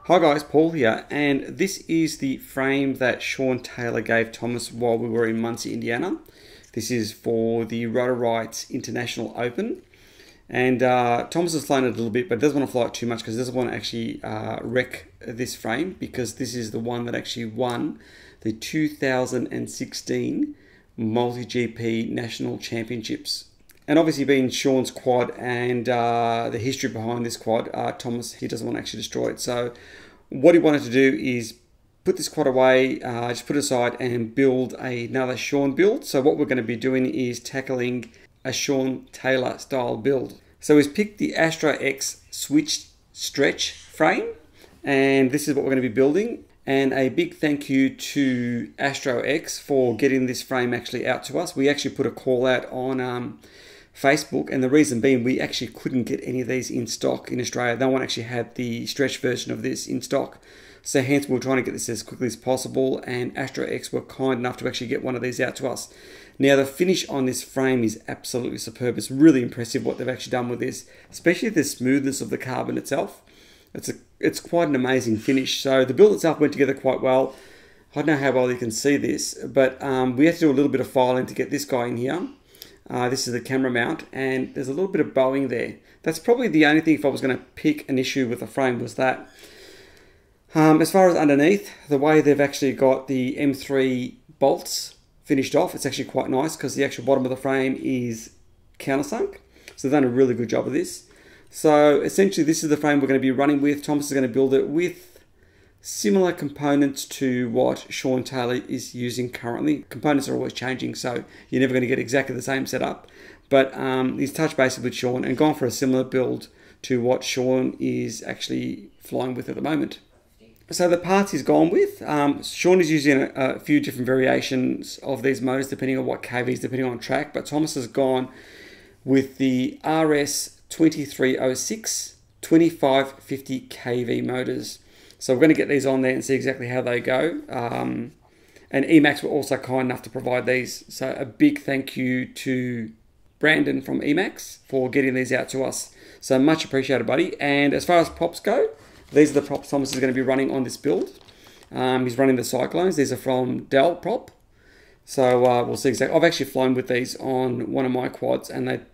Hi guys, Paul here, and this is the frame that Shaun Taylor gave Thomas while we were in Muncie, Indiana. This is for the Rotor-Rights International Open, and Thomas has flown it a little bit, but doesn't want to fly it too much because he doesn't want to actually wreck this frame, because this is the one that actually won the 2016 MultiGP National Championships. And obviously being Shaun's quad and the history behind this quad, Thomas, he doesn't want to actually destroy it. So what he wanted to do is put this quad away, just put it aside and build another Shaun build. So what we're going to be doing is tackling a Shaun Taylor style build. So he's picked the AstroX Switch Stretch frame, and this is what we're going to be building. And a big thank you to AstroX for getting this frame actually out to us. We actually put a call out on Facebook, and the reason being we actually couldn't get any of these in stock in Australia. No one actually had the stretch version of this in stock, so hence we were trying to get this as quickly as possible, and AstroX were kind enough to actually get one of these out to us. Now the finish on this frame is absolutely superb. It's really impressive what they've actually done with this, especially the smoothness of the carbon itself. It's quite an amazing finish. So the build itself went together quite well. I don't know how well you can see this, but we had to do a little bit of filing to get this guy in here. This is the camera mount, and there's a little bit of bowing there. That's probably the only thing, if I was going to pick an issue with the frame, was that. As far as underneath, the way they've actually got the M3 bolts finished off, it's actually quite nice because the actual bottom of the frame is countersunk. So they've done a really good job of this. So essentially this is the frame we're going to be running with. Thomas is going to build it with similar components to what Shaun Taylor is using currently. Components are always changing, so you're never going to get exactly the same setup. But he's touched base with Shaun and gone for a similar build to what Shaun is actually flying with at the moment. So the parts he's gone with, Shaun is using a few different variations of these motors depending on what KVs, depending on track, but Thomas has gone with the RS2306 2550 kV motors. So we're going to get these on there and see exactly how they go. And Emax were also kind enough to provide these. So a big thank you to Brandon from Emax for getting these out to us. So much appreciated, buddy. And as far as props go, these are the props Thomas is going to be running on this build. He's running the Cyclones. These are from Dell Prop. So we'll see exactly. I've actually flown with these on one of my quads, and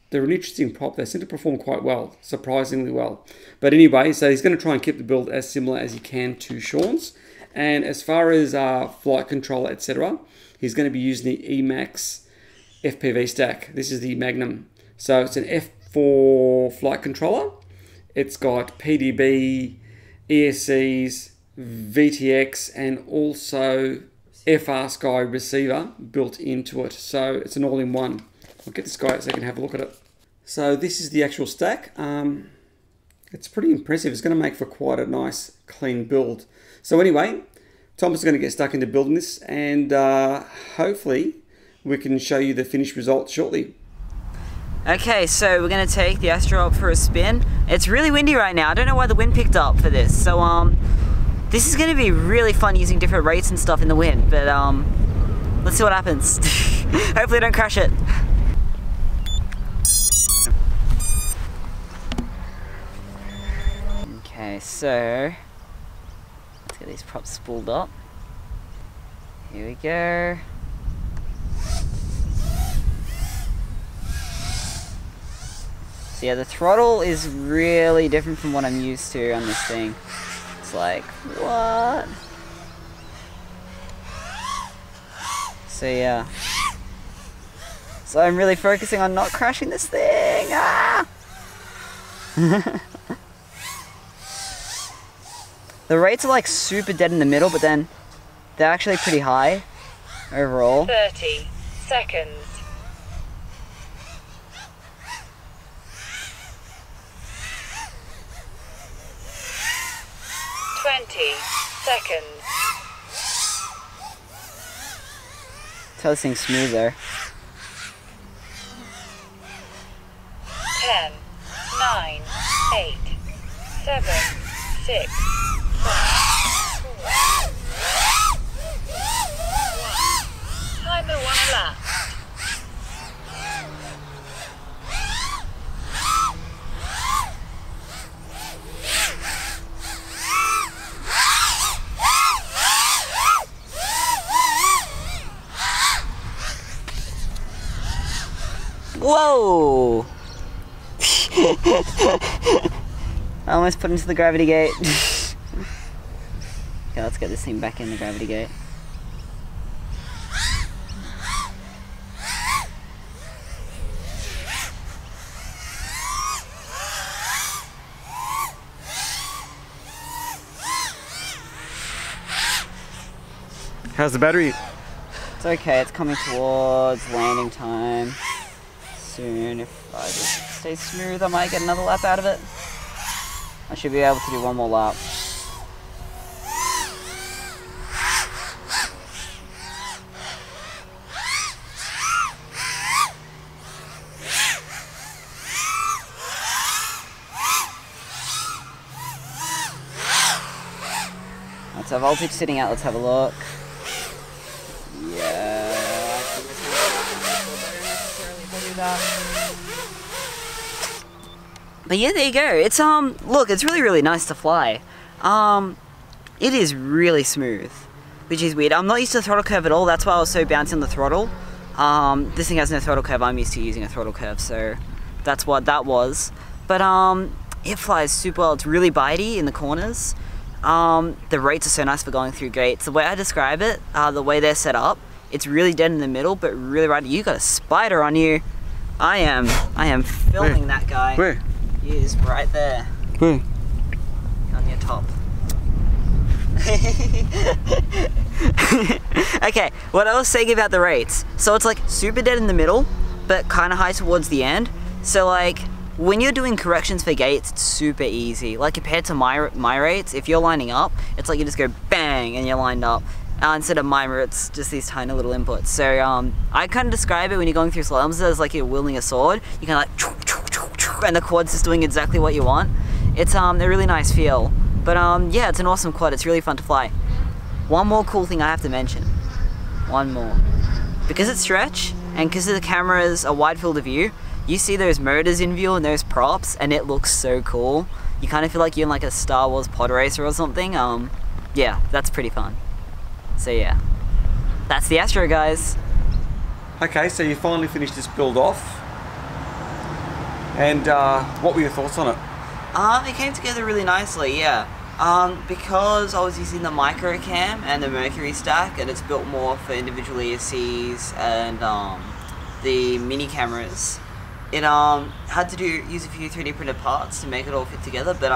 they're an interesting prop. They seem to perform quite well, surprisingly well. But anyway, so he's going to try and keep the build as similar as he can to Shaun's. And as far as flight control, etc., he's going to be using the Emax FPV stack. This is the Magnum. So it's an F4 flight controller. It's got PDB, ESCs, VTX, and also FR Sky receiver built into it. So it's an all-in-one. I'll get this guy out so I can have a look at it. So this is the actual stack. It's pretty impressive. It's going to make for quite a nice, clean build. So anyway, Thomas is going to get stuck into building this, and hopefully we can show you the finished result shortly. Okay, so we're going to take the Astro up for a spin. It's really windy right now. I don't know why the wind picked up for this. So this is going to be really fun using different rates and stuff in the wind, but let's see what happens. Hopefully I don't crash it. Okay, so let's get these props spooled up. Here we go. So yeah, the throttle is really different from what I'm used to on this thing. It's like, what? So yeah. So I'm really focusing on not crashing this thing. Ah! The rates are like super dead in the middle, but then they're actually pretty high overall. 30 seconds. 20 seconds. Tell this thing's smooth there. 10, 9, 8, 7, 6, 5, 4, 1. Timer 1 elapsed. I almost put into the gravity gate. Okay, let's get this thing back in the gravity gate. How's the battery? It's okay, it's coming towards landing time. Soon, if I just stay smooth, I might get another lap out of it. I should be able to do one more lap. That's our voltage sitting out, let's have a look. Yeah, I think it's not necessarily do that. But yeah, there you go. It's look, it's really nice to fly. It is really smooth, which is weird. I'm not used to the throttle curve at all. That's why I was so bouncy on the throttle. This thing has no throttle curve. I'm used to using a throttle curve, so that's what that was. But it flies super well. It's really bitey in the corners. The rates are so nice for going through gates. The way I describe it, the way they're set up, it's really dead in the middle, but really right. You got a spider on you. I am filming that guy. Where? He is right there. Where? On your top. Okay, what I was saying about the rates. So it's like super dead in the middle, but kind of high towards the end. So like, when you're doing corrections for gates, it's super easy. Like compared to my rates, if you're lining up, it's like you just go bang and you're lined up. Instead of mine, where it's just these tiny little inputs. So I kind of describe it when you're going through slaloms as like you're wielding a sword. You kind of like, and the quad's just doing exactly what you want. It's a really nice feel. But yeah, it's an awesome quad. It's really fun to fly. One more cool thing I have to mention. One more. Because it's stretch, and because the camera's a wide field of view, you see those motors in view and those props, and it looks so cool. You kind of feel like you're in like a Star Wars pod racer or something. Yeah, that's pretty fun. So yeah, that's the Astro, guys. Okay, so you finally finished this build off. And what were your thoughts on it? It came together really nicely, yeah. Because I was using the micro cam and the Mercury stack, and it's built more for individual ESCs and the mini cameras. It had to use a few 3D printed parts to make it all fit together, but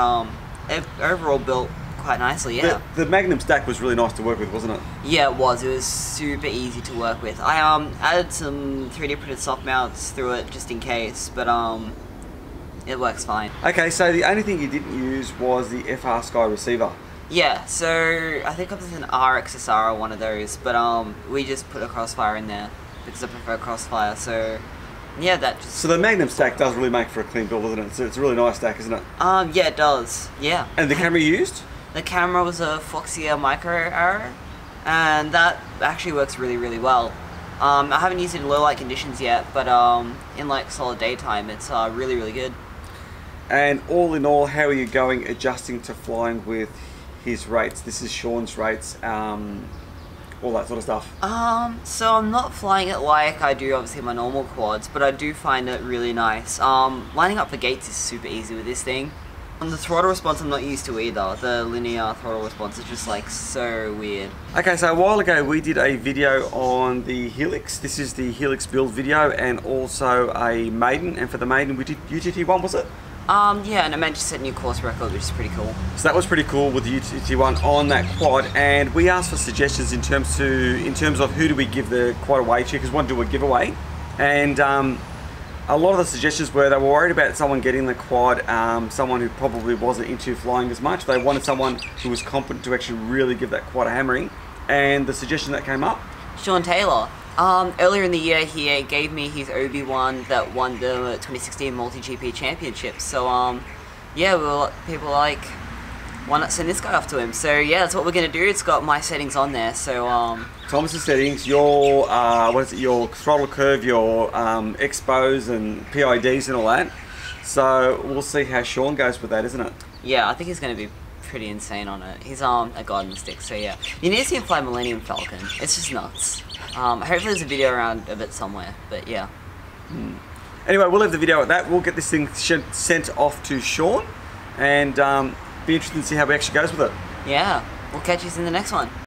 it overall built quite nicely, yeah. The Magnum stack was really nice to work with, wasn't it? Yeah, it was. It was super easy to work with. I added some 3D printed soft mounts through it just in case, but it works fine. Okay, so the only thing you didn't use was the FR Sky receiver. Yeah, so I think it was an RXSR or one of those, but we just put a crossfire in there because I prefer crossfire, so yeah, that just... So the Magnum stack does really make for a clean build, doesn't it? So it's a really nice stack, isn't it? Yeah, it does, yeah. And the camera you used? The camera was a Foxia micro arrow, and that actually works really well. I haven't used it in low light conditions yet, but in like solid daytime, it's really good. And all in all, how are you going adjusting to flying with his rates? This is Shaun's rates, all that sort of stuff. So I'm not flying it like I do obviously my normal quads, but I do find it really nice. Lining up for gates is super easy with this thing. The throttle response I'm not used to either. The linear throttle response is just like so weird. Okay, so a while ago we did a video on the Helix. This is the Helix build video, and also a Maiden. And for the Maiden we did UTT1, was it? Yeah, and I managed to set a new course record, which is pretty cool. So that was pretty cool with the UTT1 on that quad, and we asked for suggestions in terms of who do we give the quad away to, because we want to do a giveaway. And a lot of the suggestions were they were worried about someone getting the quad, someone who probably wasn't into flying as much. They wanted someone who was competent to actually really give that quad a hammering. And the suggestion that came up? Shaun Taylor. Earlier in the year he gave me his Obi-Wan that won the 2016 MultiGP Championship. So yeah, people were like, why not send this guy off to him? So yeah, that's what we're gonna do. It's got my settings on there. So Thomas's settings, your your throttle curve, your expos and PIDs and all that. So we'll see how Shaun goes with that, isn't it? Yeah, I think he's gonna be pretty insane on it. He's a god on the stick, so yeah. You need to see him fly Millennium Falcon. It's just nuts. Hopefully there's a video around of it somewhere, but yeah. Anyway, we'll leave the video at that. We'll get this thing sent off to Shaun, and be interested to see how it actually goes with it. Yeah, we'll catch you in the next one.